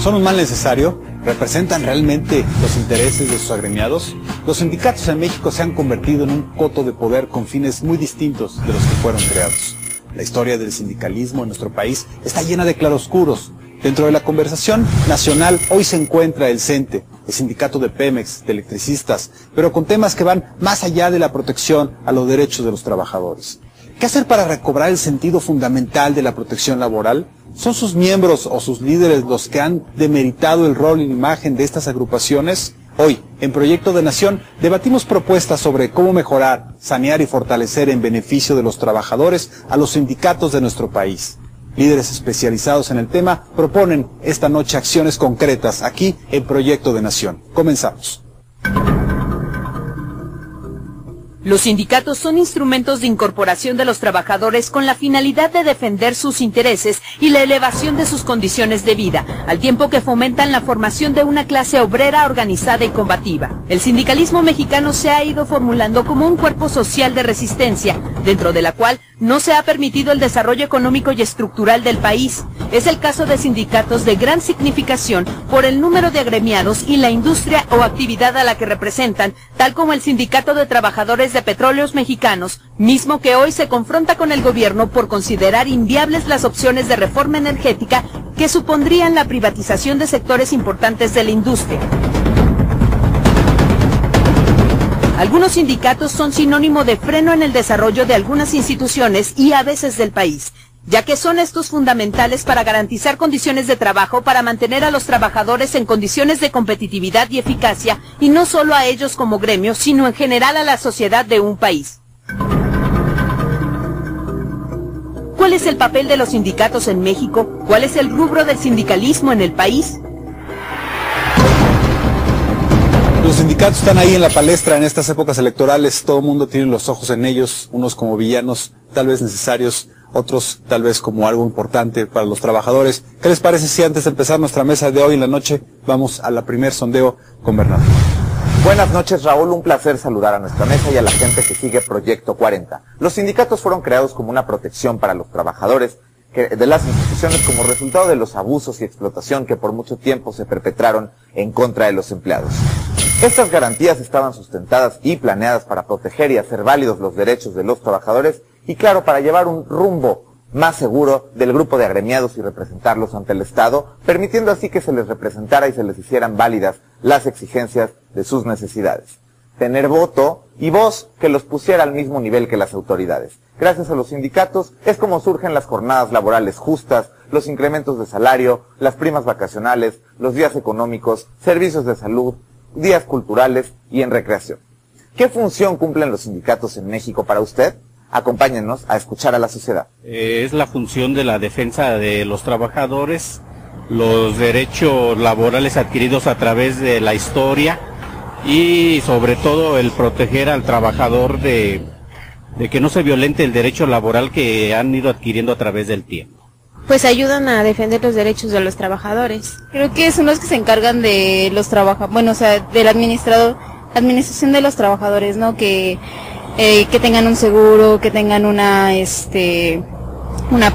¿Son un mal necesario? ¿Representan realmente los intereses de sus agremiados? Los sindicatos en México se han convertido en un coto de poder con fines muy distintos de los que fueron creados. La historia del sindicalismo en nuestro país está llena de claroscuros. Dentro de la conversación nacional hoy se encuentra el CENTE, el sindicato de Pemex, de electricistas, pero con temas que van más allá de la protección a los derechos de los trabajadores. ¿Qué hacer para recobrar el sentido fundamental de la protección laboral? ¿Son sus miembros o sus líderes los que han demeritado el rol y la imagen de estas agrupaciones? Hoy, en Proyecto de Nación, debatimos propuestas sobre cómo mejorar, sanear y fortalecer en beneficio de los trabajadores a los sindicatos de nuestro país. Líderes especializados en el tema proponen esta noche acciones concretas aquí en Proyecto de Nación. Comenzamos. Los sindicatos son instrumentos de incorporación de los trabajadores con la finalidad de defender sus intereses y la elevación de sus condiciones de vida, al tiempo que fomentan la formación de una clase obrera organizada y combativa. El sindicalismo mexicano se ha ido formulando como un cuerpo social de resistencia, dentro de la cual no se ha permitido el desarrollo económico y estructural del país. Es el caso de sindicatos de gran significación por el número de agremiados y la industria o actividad a la que representan, tal como el Sindicato de Trabajadores de Petróleos Mexicanos, mismo que hoy se confronta con el gobierno por considerar inviables las opciones de reforma energética que supondrían la privatización de sectores importantes de la industria. Algunos sindicatos son sinónimo de freno en el desarrollo de algunas instituciones y a veces del país, ya que son estos fundamentales para garantizar condiciones de trabajo, para mantener a los trabajadores en condiciones de competitividad y eficacia, y no solo a ellos como gremio, sino en general a la sociedad de un país. ¿Cuál es el papel de los sindicatos en México? ¿Cuál es el rubro del sindicalismo en el país? Los sindicatos están ahí en la palestra en estas épocas electorales, todo el mundo tiene los ojos en ellos, unos como villanos, tal vez necesarios, otros tal vez como algo importante para los trabajadores. ¿Qué les parece si antes de empezar nuestra mesa de hoy en la noche, vamos a la primer sondeo con Bernardo? Buenas noches, Raúl, un placer saludar a nuestra mesa y a la gente que sigue Proyecto 40. Los sindicatos fueron creados como una protección para los trabajadores de las instituciones como resultado de los abusos y explotación que por mucho tiempo se perpetraron en contra de los empleados. Estas garantías estaban sustentadas y planeadas para proteger y hacer válidos los derechos de los trabajadores y, claro, para llevar un rumbo más seguro del grupo de agremiados y representarlos ante el Estado, permitiendo así que se les representara y se les hicieran válidas las exigencias de sus necesidades. Tener voto y voz que los pusiera al mismo nivel que las autoridades. Gracias a los sindicatos es como surgen las jornadas laborales justas, los incrementos de salario, las primas vacacionales, los días económicos, servicios de salud, días culturales y en recreación. ¿Qué función cumplen los sindicatos en México para usted? Acompáñennos a escuchar a la sociedad. Es la función de la defensa de los trabajadores, los derechos laborales adquiridos a través de la historia y sobre todo el proteger al trabajador de que no se violente el derecho laboral que han ido adquiriendo a través del tiempo. Pues ayudan a defender los derechos de los trabajadores. Creo que son los que se encargan de los trabajadores, de la administración de los trabajadores, ¿no? Que tengan un seguro, que tengan una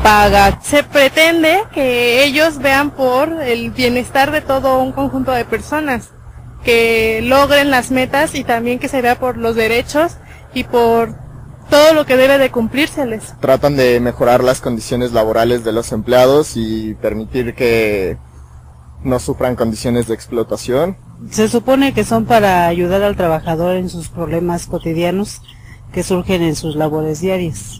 paga. Se pretende que ellos vean por el bienestar de todo un conjunto de personas, que logren las metas y también que se vea por los derechos y por todo lo que debe de cumplírseles. Tratan de mejorar las condiciones laborales de los empleados y permitir que no sufran condiciones de explotación. Se supone que son para ayudar al trabajador en sus problemas cotidianos que surgen en sus labores diarias.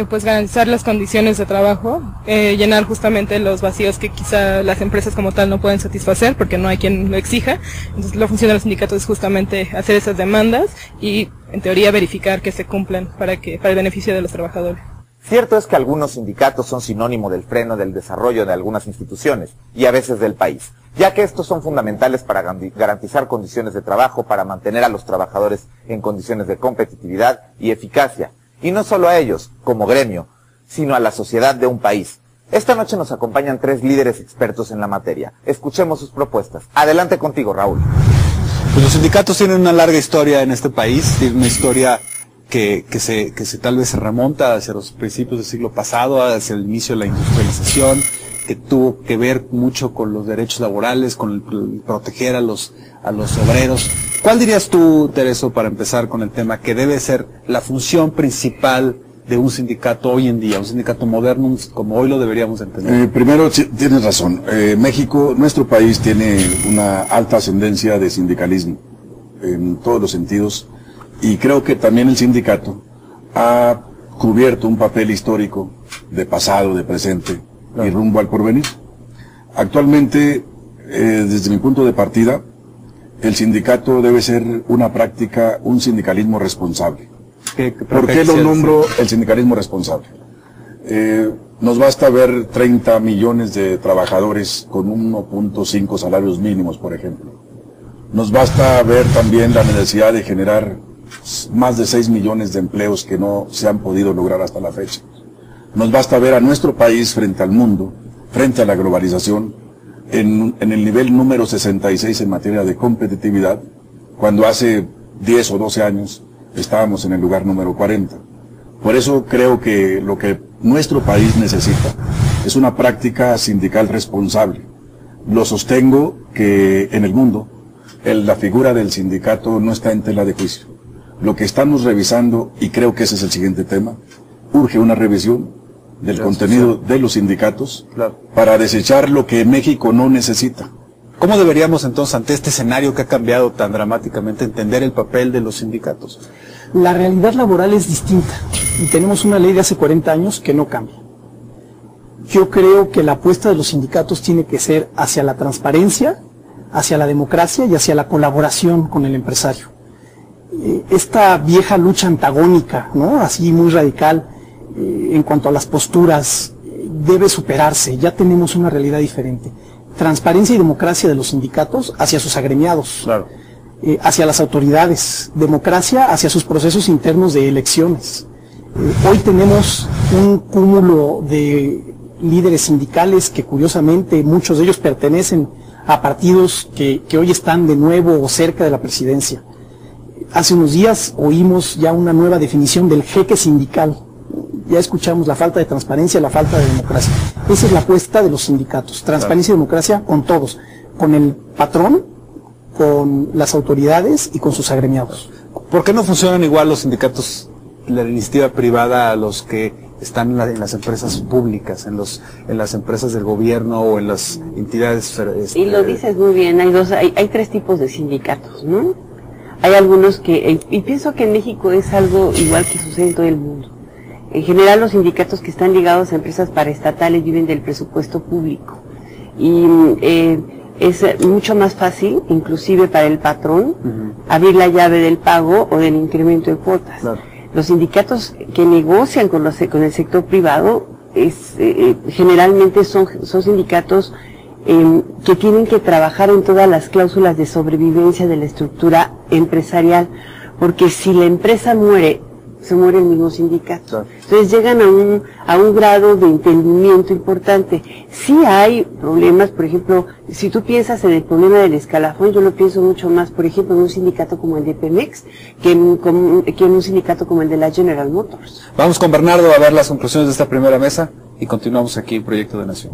Pues garantizar las condiciones de trabajo, llenar justamente los vacíos que quizá las empresas como tal no pueden satisfacer porque no hay quien lo exija. Entonces la función de los sindicatos es justamente hacer esas demandas y en teoría verificar que se cumplan para el beneficio de los trabajadores. Cierto es que algunos sindicatos son sinónimo del freno del desarrollo de algunas instituciones y a veces del país, ya que estos son fundamentales para garantizar condiciones de trabajo, para mantener a los trabajadores en condiciones de competitividad y eficacia. Y no solo a ellos, como gremio, sino a la sociedad de un país. Esta noche nos acompañan 3 líderes expertos en la materia. Escuchemos sus propuestas. Adelante contigo, Raúl. Pues los sindicatos tienen una larga historia en este país, tienen una historia que tal vez se remonta hacia los principios del siglo pasado, hacia el inicio de la industrialización, que tuvo que ver mucho con los derechos laborales, con el proteger a los obreros. ¿Cuál dirías tú, Tereso, para empezar con el tema, que debe ser la función principal de un sindicato hoy en día, un sindicato moderno como hoy lo deberíamos entender? Primero, tienes razón. México, nuestro país, tiene una alta ascendencia de sindicalismo en todos los sentidos, y creo que también el sindicato ha cubierto un papel histórico de pasado, de presente y rumbo al porvenir. Actualmente, desde mi punto de partida, el sindicato debe ser una práctica, un sindicalismo responsable. ¿Por qué lo nombro el sindicalismo responsable? Nos basta ver 30 millones de trabajadores con 1.5 salarios mínimos, por ejemplo. Nos basta ver también la necesidad de generar más de 6 millones de empleos que no se han podido lograr hasta la fecha. Nos basta ver a nuestro país frente al mundo, frente a la globalización, en el nivel número 66 en materia de competitividad, cuando hace 10 o 12 años estábamos en el lugar número 40. Por eso creo que lo que nuestro país necesita es una práctica sindical responsable. Lo sostengo que en el mundo la figura del sindicato no está en tela de juicio. Lo que estamos revisando, y creo que ese es el siguiente tema, urge una revisión del contenido de los sindicatos para desechar lo que México no necesita. ¿Cómo deberíamos entonces, ante este escenario que ha cambiado tan dramáticamente, entender el papel de los sindicatos? La realidad laboral es distinta y tenemos una ley de hace 40 años que no cambia. Yo creo que la apuesta de los sindicatos tiene que ser hacia la transparencia, hacia la democracia y hacia la colaboración con el empresario. Esta vieja lucha antagónica, ¿no?, así muy radical, en cuanto a las posturas, debe superarse. Ya tenemos una realidad diferente. Transparencia y democracia de los sindicatos hacia sus agremiados, hacia las autoridades, democracia hacia sus procesos internos de elecciones. Hoy tenemos un cúmulo de líderes sindicales que curiosamente muchos de ellos pertenecen a partidos que hoy están de nuevo cerca de la presidencia. Hace unos días oímos ya una nueva definición del jeque sindical. Ya escuchamos la falta de transparencia, la falta de democracia. Esa es la apuesta de los sindicatos, transparencia y democracia con todos, con el patrón, con las autoridades y con sus agremiados. ¿Por qué no funcionan igual los sindicatos de la iniciativa privada a los que están en las empresas públicas, en las empresas del gobierno o en las entidades? Y lo dices muy bien, hay tres tipos de sindicatos, ¿no? Hay algunos que, y pienso que en México es algo igual que sucede en todo el mundo. En general los sindicatos que están ligados a empresas paraestatales viven del presupuesto público. Y es mucho más fácil, inclusive para el patrón, abrir la llave del pago o del incremento de cuotas. Los sindicatos que negocian con el sector privado generalmente son sindicatos que tienen que trabajar en todas las cláusulas de sobrevivencia de la estructura empresarial, porque si la empresa muere, se muere el mismo sindicato. Entonces llegan a un grado de entendimiento importante. Sí hay problemas, por ejemplo, si tú piensas en el problema del escalafón, yo lo pienso mucho más, por ejemplo, en un sindicato como el de Pemex, que en un sindicato como el de la General Motors. Vamos con Bernardo a ver las conclusiones de esta primera mesa y continuamos aquí en Proyecto de Nación.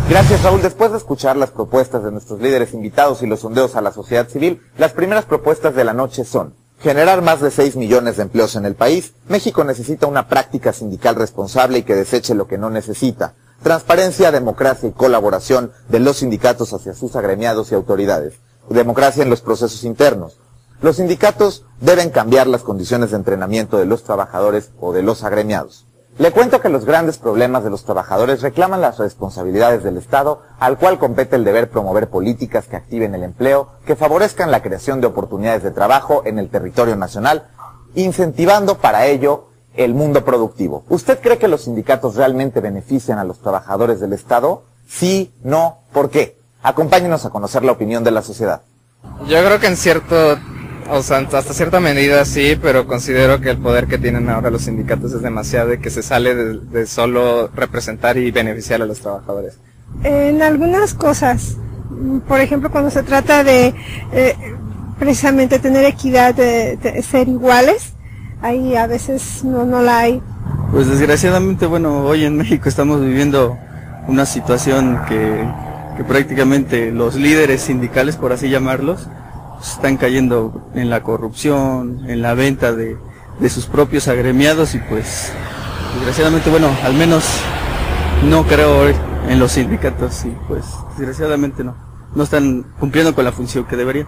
Gracias, Raúl. Después de escuchar las propuestas de nuestros líderes invitados y los sondeos a la sociedad civil, las primeras propuestas de la noche son: generar más de 6 millones de empleos en el país. México necesita una práctica sindical responsable y que deseche lo que no necesita. Transparencia, democracia y colaboración de los sindicatos hacia sus agremiados y autoridades. Democracia en los procesos internos. Los sindicatos deben cambiar las condiciones de entrenamiento de los trabajadores o de los agremiados. Le cuento que los grandes problemas de los trabajadores reclaman las responsabilidades del Estado, al cual compete el deber promover políticas que activen el empleo, que favorezcan la creación de oportunidades de trabajo en el territorio nacional, incentivando para ello el mundo productivo. ¿Usted cree que los sindicatos realmente benefician a los trabajadores del Estado? Sí, no, ¿por qué? Acompáñenos a conocer la opinión de la sociedad. Yo creo que hasta cierta medida sí, pero considero que el poder que tienen ahora los sindicatos es demasiado y que se sale de solo representar y beneficiar a los trabajadores. En algunas cosas, por ejemplo, cuando se trata de precisamente tener equidad, de ser iguales, ahí a veces no la hay. Pues desgraciadamente, bueno, hoy en México estamos viviendo una situación que prácticamente los líderes sindicales, por así llamarlos, están cayendo en la corrupción, en la venta de sus propios agremiados y pues desgraciadamente, bueno, al menos no creo en los sindicatos y pues desgraciadamente no están cumpliendo con la función que deberían.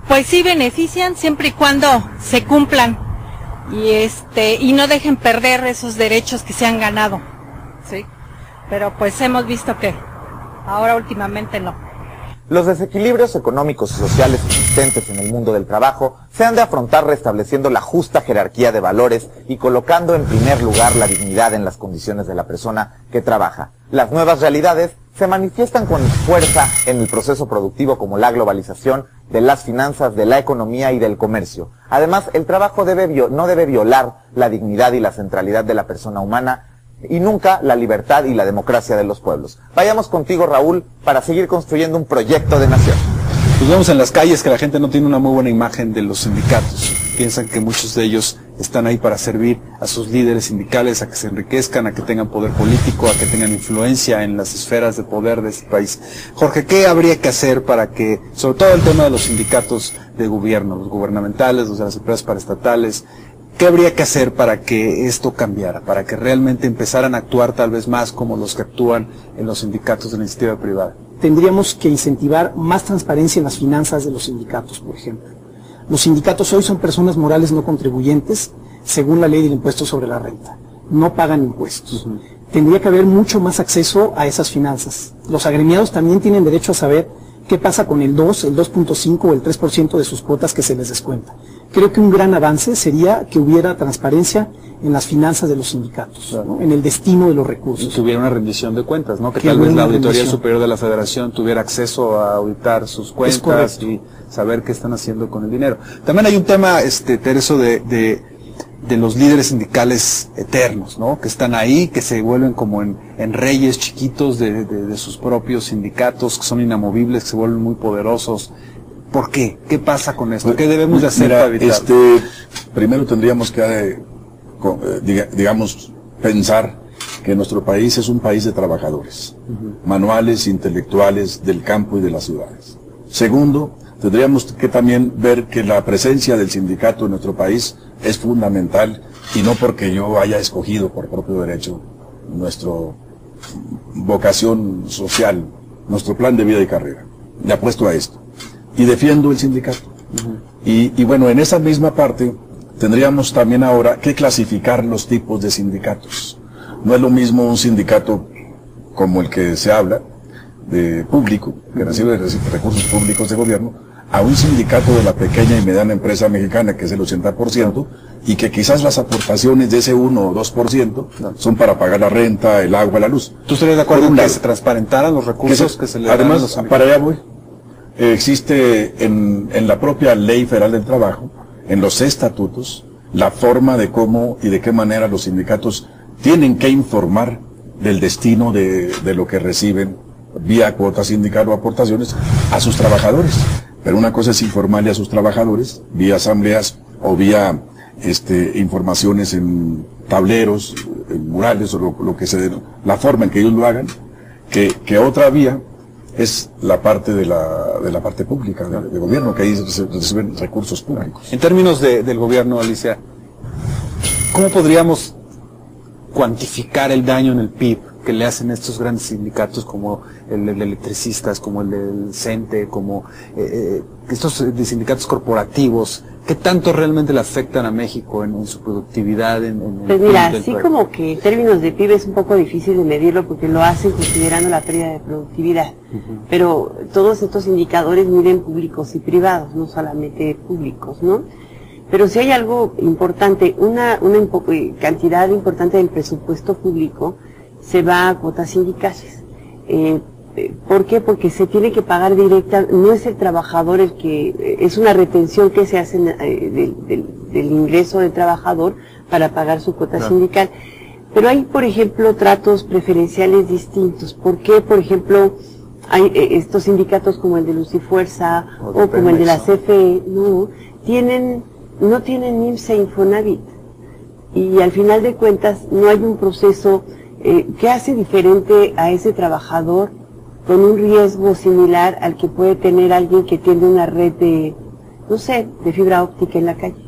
Pues sí benefician siempre y cuando se cumplan y no dejen perder esos derechos que se han ganado, ¿sí? Pero pues hemos visto que ahora últimamente no. Los desequilibrios económicos y sociales existentes en el mundo del trabajo se han de afrontar restableciendo la justa jerarquía de valores y colocando en primer lugar la dignidad en las condiciones de la persona que trabaja. Las nuevas realidades se manifiestan con fuerza en el proceso productivo como la globalización de las finanzas, de la economía y del comercio. Además, el trabajo no debe violar la dignidad y la centralidad de la persona humana y nunca la libertad y la democracia de los pueblos. Vayamos contigo, Raúl, para seguir construyendo un proyecto de nación. Pues vemos en las calles que la gente no tiene una muy buena imagen de los sindicatos. Piensan que muchos de ellos están ahí para servir a sus líderes sindicales, a que se enriquezcan, a que tengan poder político, a que tengan influencia en las esferas de poder de este país. Jorge, ¿qué habría que hacer para que, sobre todo el tema de los sindicatos de gobierno, los gubernamentales, los de las empresas paraestatales, qué habría que hacer para que esto cambiara, para que realmente empezaran a actuar tal vez más como los que actúan en los sindicatos de la iniciativa privada? Tendríamos que incentivar más transparencia en las finanzas de los sindicatos, por ejemplo. Los sindicatos hoy son personas morales no contribuyentes, según la ley del impuesto sobre la renta. No pagan impuestos. Tendría que haber mucho más acceso a esas finanzas. Los agremiados también tienen derecho a saber qué pasa con el 2, el 2.5 o el 3% de sus cuotas que se les descuenta. Creo que un gran avance sería que hubiera transparencia en las finanzas de los sindicatos, ¿no? En el destino de los recursos. Que hubiera una rendición de cuentas, ¿no? Que tal vez la Auditoría Superior de la Federación tuviera acceso a auditar sus cuentas y saber qué están haciendo con el dinero. También hay un tema, Tereso, de los líderes sindicales eternos, ¿no? Que están ahí, que se vuelven como en reyes chiquitos de sus propios sindicatos, que son inamovibles, que se vuelven muy poderosos. ¿Por qué? ¿Qué pasa con esto? ¿Qué debemos de hacer para evitarlo? Primero tendríamos que, digamos, pensar que nuestro país es un país de trabajadores, manuales, intelectuales, del campo y de las ciudades. Segundo, tendríamos que también ver que la presencia del sindicato en nuestro país es fundamental, y no porque yo haya escogido por propio derecho nuestra vocación social, nuestro plan de vida y carrera. Le apuesto a esto. Y defiendo el sindicato. Y bueno, en esa misma parte tendríamos también ahora que clasificar los tipos de sindicatos. No es lo mismo un sindicato como el que se habla, de público, que recibe recursos públicos de gobierno, a un sindicato de la pequeña y mediana empresa mexicana, que es el 80%, y que quizás las aportaciones de ese 1 o 2% son para pagar la renta, el agua, la luz. ¿Tú estarías de acuerdo en que se transparentaran los recursos que se le dan a los sindicatos? sindicatos? Para allá voy. Existe en la propia Ley Federal del Trabajo, en los estatutos, la forma de cómo y de qué manera los sindicatos tienen que informar del destino de lo que reciben vía cuota sindical o aportaciones a sus trabajadores. Pero una cosa es informarle a sus trabajadores vía asambleas o vía informaciones en tableros, en murales o lo que se la forma en que ellos lo hagan, que otra vía es la parte de la parte pública, de gobierno, que ahí se reciben recursos públicos. En términos del gobierno, Alicia, ¿cómo podríamos cuantificar el daño en el PIB que le hacen estos grandes sindicatos como el de electricistas, como el del CENTE, como estos sindicatos corporativos? ¿Qué tanto realmente le afectan a México en su productividad? Pues mira, así como que en términos de PIB es un poco difícil de medirlo porque lo hacen considerando la pérdida de productividad. Pero todos estos indicadores miden públicos y privados, no solamente públicos, ¿no? Pero si hay algo importante, una cantidad importante del presupuesto público se va a cuotas sindicales. ¿Por qué? Porque se tiene que pagar directa, no es el trabajador el que, es una retención que se hace del ingreso del trabajador para pagar su cuota sindical. Pero hay, por ejemplo, tratos preferenciales distintos. ¿Por qué? Por ejemplo, hay estos sindicatos como el de Luz y Fuerza o como el de la CFE, no tienen IMSS e Infonavit. Y al final de cuentas no hay un proceso ¿Qué hace diferente a ese trabajador con un riesgo similar al que puede tener alguien que tiene una red de, no sé, de fibra óptica en la calle?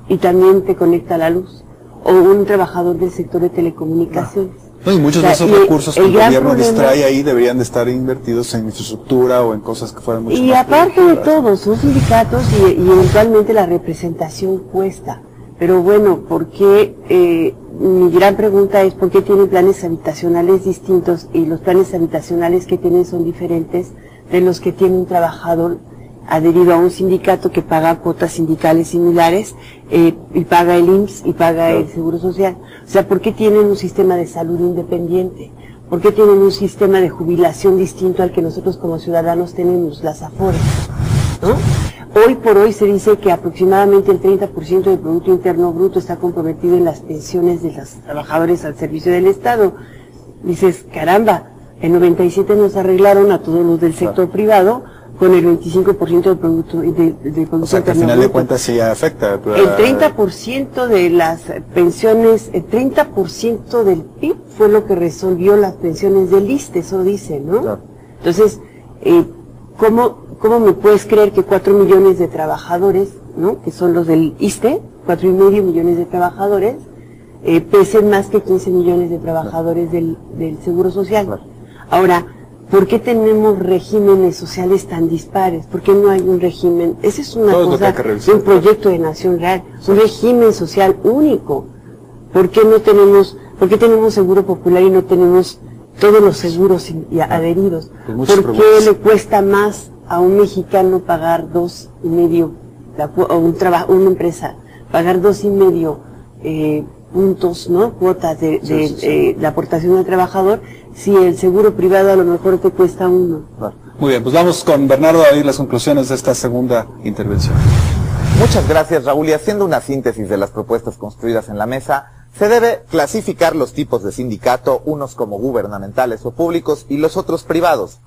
Y también te conecta a la luz. O un trabajador del sector de telecomunicaciones. No, y muchos de esos recursos que el gobierno distrae ahí deberían de estar invertidos en infraestructura o en cosas que fueran mucho más. Y aparte de todo, son sindicatos y eventualmente la representación cuesta. Pero bueno, ¿por qué? Mi gran pregunta es ¿por qué tienen planes habitacionales distintos y los planes habitacionales que tienen son diferentes de los que tiene un trabajador adherido a un sindicato que paga cuotas sindicales similares y paga el IMSS y paga el Seguro Social? O sea, ¿por qué tienen un sistema de salud independiente? ¿Por qué tienen un sistema de jubilación distinto al que nosotros como ciudadanos tenemos, las AFORES? ¿No? Hoy por hoy se dice que aproximadamente el 30% del Producto Interno Bruto está comprometido en las pensiones de los trabajadores al servicio del Estado. Dices, caramba, en 97 nos arreglaron a todos los del sector privado con el 25% del Producto Interno. O sea, que al final de cuentas sí afecta. El 30% de las pensiones, el 30% del PIB fue lo que resolvió las pensiones del ISSSTE, eso dice, ¿no? Claro. Entonces, ¿cómo me puedes creer que 4 millones de trabajadores, ¿no? Que son los del ISSSTE, 4,5 millones de trabajadores, pesen más que 15 millones de trabajadores del Seguro Social? Claro. Ahora, ¿por qué tenemos regímenes sociales tan dispares? ¿Por qué no hay un régimen? Esa es una cosa de un proyecto de nación real, un régimen social único. ¿Por qué tenemos seguro popular y no tenemos todos los seguros adheridos? ¿Por qué le cuesta más a un mexicano pagar 2,5, o una empresa, pagar 2,5 puntos, ¿no? Cuotas de la aportación del trabajador, si el seguro privado a lo mejor te cuesta 1? Muy bien, pues vamos con Bernardo a oír las conclusiones de esta segunda intervención. Muchas gracias, Raúl, y haciendo una síntesis de las propuestas construidas en la mesa, se debe clasificar los tipos de sindicato, unos como gubernamentales o públicos y los otros privados.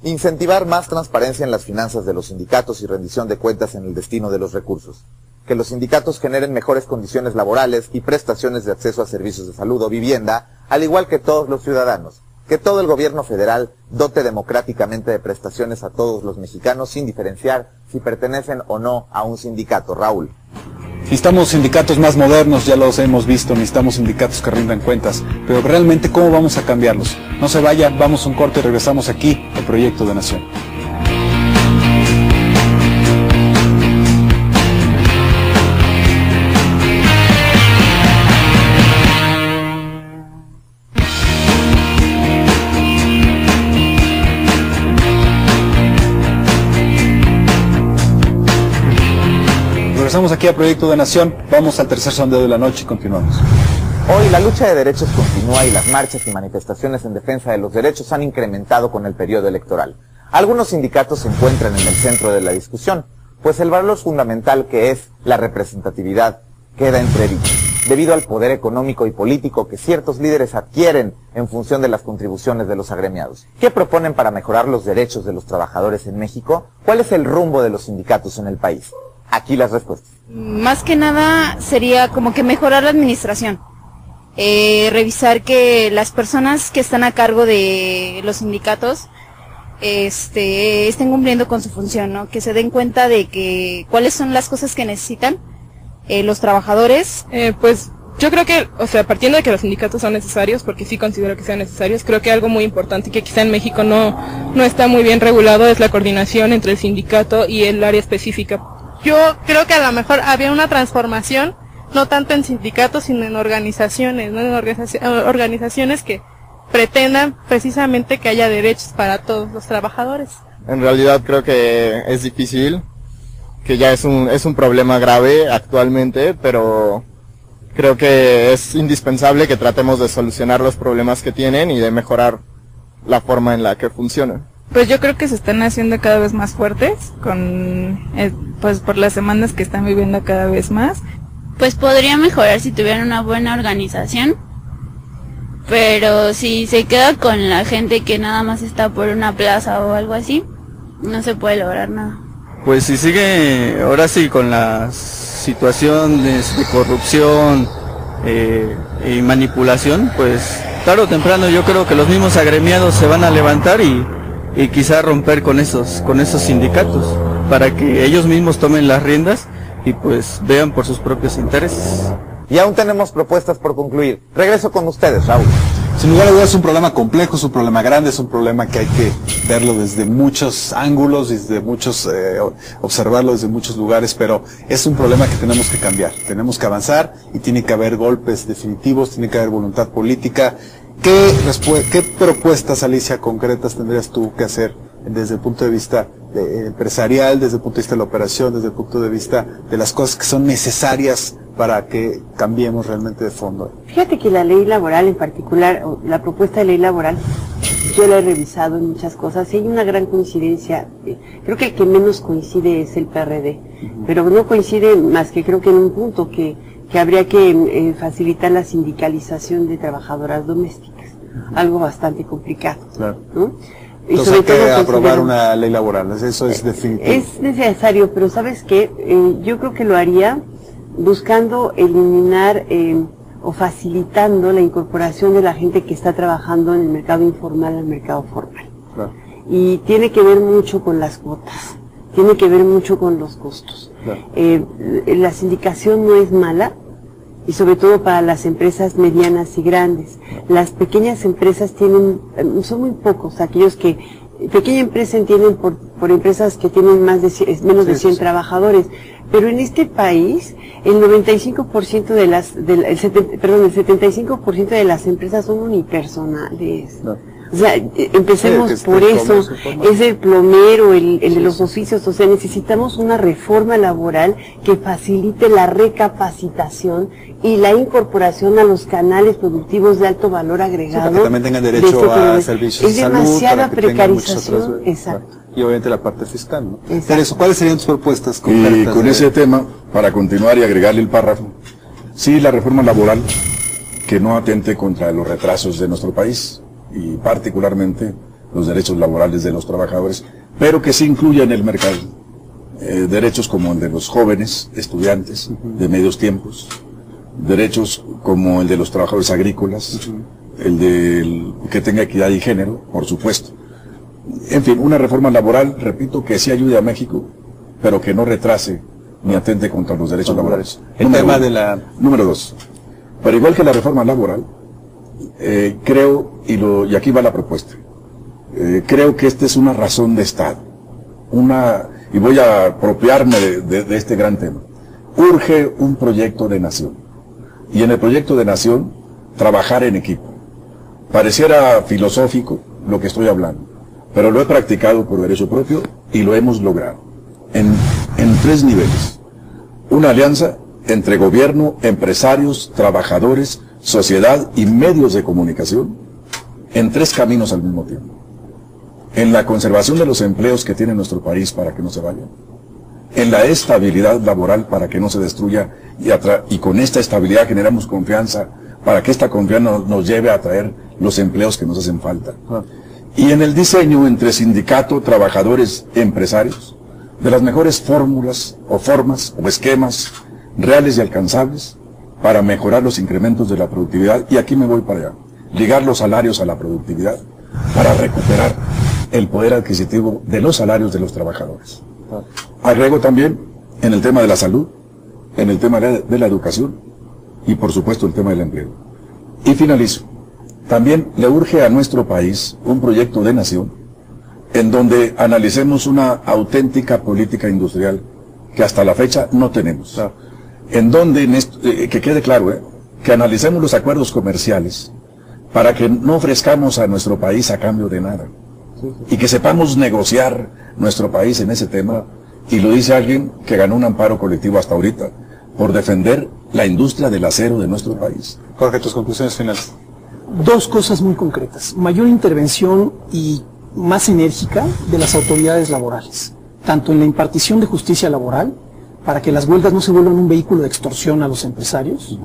Incentivar más transparencia en las finanzas de los sindicatos y rendición de cuentas en el destino de los recursos. Que los sindicatos generen mejores condiciones laborales y prestaciones de acceso a servicios de salud o vivienda, al igual que todos los ciudadanos. Que todo el gobierno federal dote democráticamente de prestaciones a todos los mexicanos sin diferenciar si pertenecen o no a un sindicato. Raúl. Necesitamos sindicatos más modernos, ya los hemos visto, necesitamos sindicatos que rindan cuentas, pero realmente ¿cómo vamos a cambiarlos? No se vaya, vamos a un corte y regresamos aquí al Proyecto de Nación. Regresamos aquí a Proyecto de Nación, vamos al tercer sondeo de la noche y continuamos. Hoy la lucha de derechos continúa y las marchas y manifestaciones en defensa de los derechos han incrementado con el periodo electoral. Algunos sindicatos se encuentran en el centro de la discusión, pues el valor fundamental que es la representatividad queda entredicho, debido al poder económico y político que ciertos líderes adquieren en función de las contribuciones de los agremiados. ¿Qué proponen para mejorar los derechos de los trabajadores en México? ¿Cuál es el rumbo de los sindicatos en el país? Aquí las respuestas. Más que nada sería como que mejorar la administración, revisar que las personas que están a cargo de los sindicatos estén cumpliendo con su función, ¿no? Que se den cuenta de que cuáles son las cosas que necesitan los trabajadores. Pues yo creo que, o sea, partiendo de que los sindicatos son necesarios, porque sí considero que sean necesarios, creo que algo muy importante que quizá en México no está muy bien regulado es la coordinación entre el sindicato y el área específica. Yo creo que a lo mejor había una transformación, no tanto en sindicatos, sino en organizaciones, ¿no? En organizaciones que pretendan precisamente que haya derechos para todos los trabajadores. En realidad creo que es difícil, que ya es un problema grave actualmente, pero creo que es indispensable que tratemos de solucionar los problemas que tienen y de mejorar la forma en la que funcionan. Pues yo creo que se están haciendo cada vez más fuertes pues por las demandas que están viviendo cada vez más. Pues podría mejorar si tuvieran una buena organización, pero si se queda con la gente que nada más está por una plaza o algo así, no se puede lograr nada. Pues si sigue ahora sí con la situación de corrupción y manipulación, pues tarde o temprano yo creo que los mismos agremiados se van a levantar y quizá romper con esos sindicatos, para que ellos mismos tomen las riendas y pues vean por sus propios intereses. Y aún tenemos propuestas por concluir. Regreso con ustedes, Raúl. Sin lugar a dudas es un problema complejo, es un problema grande, es un problema que hay que verlo desde muchos ángulos, desde muchos, observarlo desde muchos lugares, pero es un problema que tenemos que cambiar, tenemos que avanzar y tiene que haber golpes definitivos, tiene que haber voluntad política. ¿Qué propuestas, Alicia, concretas tendrías tú que hacer desde el punto de vista empresarial, desde el punto de vista de la operación, desde el punto de vista de las cosas que son necesarias para que cambiemos realmente de fondo? Fíjate que la ley laboral en particular, la propuesta de ley laboral, yo la he revisado en muchas cosas y hay una gran coincidencia. Creo que el que menos coincide es el PRD, pero no coincide más que creo que en un punto que habría que facilitar la sindicalización de trabajadoras domésticas, algo bastante complicado. Claro. ¿No? Y entonces hay que aprobar una ley laboral, eso es definitivo. Es necesario, pero ¿sabes qué? Yo creo que lo haría buscando eliminar o facilitando la incorporación de la gente que está trabajando en el mercado informal al mercado formal. Claro. Y tiene que ver mucho con las cuotas, tiene que ver mucho con los costos. Claro. La sindicación no es mala, y sobre todo para las empresas medianas y grandes. Las pequeñas empresas son muy pocos aquellos que, pequeña empresa entienden por empresas que tienen menos de 100 trabajadores, pero en este país el 95% el 75% de las empresas son unipersonales. No. O sea, empecemos por eso, es el plomero, el de los oficios, o sea, necesitamos una reforma laboral que facilite la recapacitación y la incorporación a los canales productivos de alto valor agregado. Para que también tengan derecho a servicios de salud. Es demasiada precarización, exacto. Y obviamente la parte fiscal, ¿no? Teresa, ¿cuáles serían tus propuestas concretas? Y con ese tema, para continuar y agregarle el párrafo, sí, la reforma laboral que no atente contra los retrasos de nuestro país, y particularmente los derechos laborales de los trabajadores, pero que sí incluya en el mercado derechos como el de los jóvenes estudiantes de medios tiempos, derechos como el de los trabajadores agrícolas, el de que tenga equidad y género, por supuesto. En fin, una reforma laboral, repito, que sí ayude a México, pero que no retrase ni atente contra los derechos laborales. El tema de la... Número 2. Pero igual que la reforma laboral, creo, y aquí va la propuesta, creo que esta es una razón de Estado, y voy a apropiarme de este gran tema. Urge un proyecto de nación, y en el proyecto de nación, trabajar en equipo. Pareciera filosófico lo que estoy hablando, pero lo he practicado por derecho propio y lo hemos logrado, en 3 niveles. Una alianza entre gobierno, empresarios, trabajadores, sociedad y medios de comunicación, en 3 caminos al mismo tiempo. En la conservación de los empleos que tiene nuestro país para que no se vayan, en la estabilidad laboral para que no se destruya, y con esta estabilidad generamos confianza para que esta confianza nos lleve a traer los empleos que nos hacen falta. Y en el diseño entre sindicato, trabajadores, empresarios, de las mejores fórmulas o formas o esquemas reales y alcanzables para mejorar los incrementos de la productividad, y aquí me voy para allá, ligar los salarios a la productividad para recuperar el poder adquisitivo de los salarios de los trabajadores. Agrego también en el tema de la salud, en el tema de la educación y por supuesto el tema del empleo. Y finalizo. También le urge a nuestro país un proyecto de nación en donde analicemos una auténtica política industrial que hasta la fecha no tenemos. En donde, que quede claro, que analicemos los acuerdos comerciales para que no ofrezcamos a nuestro país a cambio de nada. Y que sepamos negociar nuestro país en ese tema, y lo dice alguien que ganó un amparo colectivo hasta ahorita, por defender la industria del acero de nuestro país. Jorge, tus conclusiones finales. 2 cosas muy concretas. Mayor intervención y más enérgica de las autoridades laborales, tanto en la impartición de justicia laboral, para que las huelgas no se vuelvan un vehículo de extorsión a los empresarios,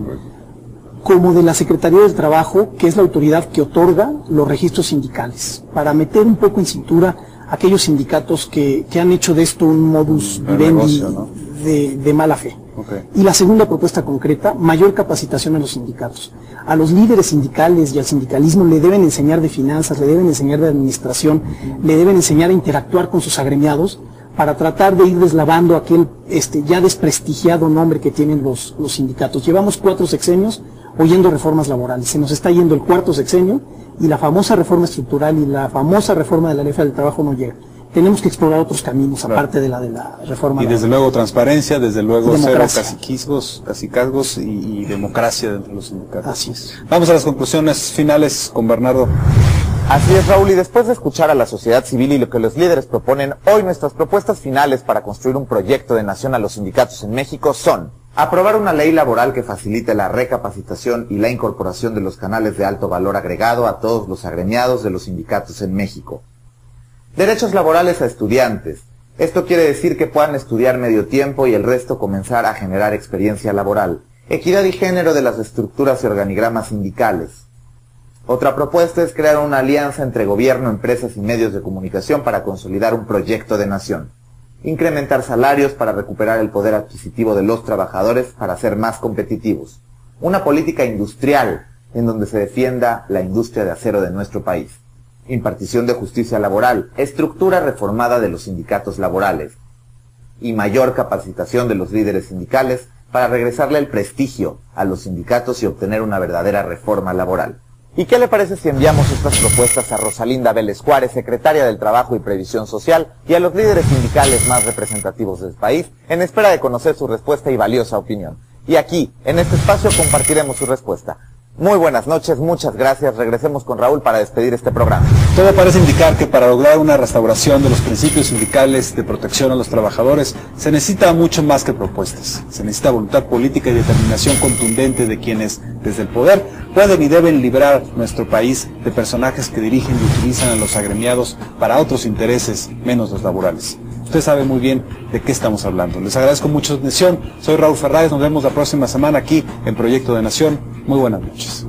como de la Secretaría del Trabajo, que es la autoridad que otorga los registros sindicales, para meter un poco en cintura a aquellos sindicatos que han hecho de esto un modus vivendi, ¿no?, de mala fe. Y la segunda propuesta concreta, mayor capacitación a los sindicatos. A los líderes sindicales y al sindicalismo le deben enseñar de finanzas, le deben enseñar de administración, le deben enseñar a interactuar con sus agremiados para tratar de ir deslavando aquel ya desprestigiado nombre que tienen los sindicatos. Llevamos 4 sexenios oyendo reformas laborales, se nos está yendo el 4º sexenio y la famosa reforma estructural y la famosa reforma de la ley del trabajo no llega. Tenemos que explorar otros caminos, aparte de la reforma. Y desde luego transparencia, desde luego democracia. Cero cacicazgos y democracia dentro de los sindicatos. Así es. Vamos a las conclusiones finales con Bernardo. Así es, Raúl, y después de escuchar a la sociedad civil y lo que los líderes proponen, hoy nuestras propuestas finales para construir un proyecto de nación a los sindicatos en México son: aprobar una ley laboral que facilite la recapacitación y la incorporación de los canales de alto valor agregado a todos los agremiados de los sindicatos en México. Derechos laborales a estudiantes. Esto quiere decir que puedan estudiar medio tiempo y el resto comenzar a generar experiencia laboral. Equidad y género de las estructuras y organigramas sindicales. Otra propuesta es crear una alianza entre gobierno, empresas y medios de comunicación para consolidar un proyecto de nación. Incrementar salarios para recuperar el poder adquisitivo de los trabajadores para ser más competitivos. Una política industrial en donde se defienda la industria de acero de nuestro país. Impartición de justicia laboral, estructura reformada de los sindicatos laborales y mayor capacitación de los líderes sindicales para regresarle el prestigio a los sindicatos y obtener una verdadera reforma laboral. ¿Y qué le parece si enviamos estas propuestas a Rosalinda Vélez Juárez, secretaria del Trabajo y Previsión Social, y a los líderes sindicales más representativos del país, en espera de conocer su respuesta y valiosa opinión? Y aquí, en este espacio, compartiremos su respuesta. Muy buenas noches, muchas gracias. Regresemos con Raúl para despedir este programa. Todo parece indicar que para lograr una restauración de los principios sindicales de protección a los trabajadores se necesita mucho más que propuestas. Se necesita voluntad política y determinación contundente de quienes, desde el poder, pueden y deben librar nuestro país de personajes que dirigen y utilizan a los agremiados para otros intereses menos los laborales. Usted sabe muy bien de qué estamos hablando. Les agradezco mucho su atención. Soy Raúl Ferráez. Nos vemos la próxima semana aquí en Proyecto de Nación. Muy buenas noches.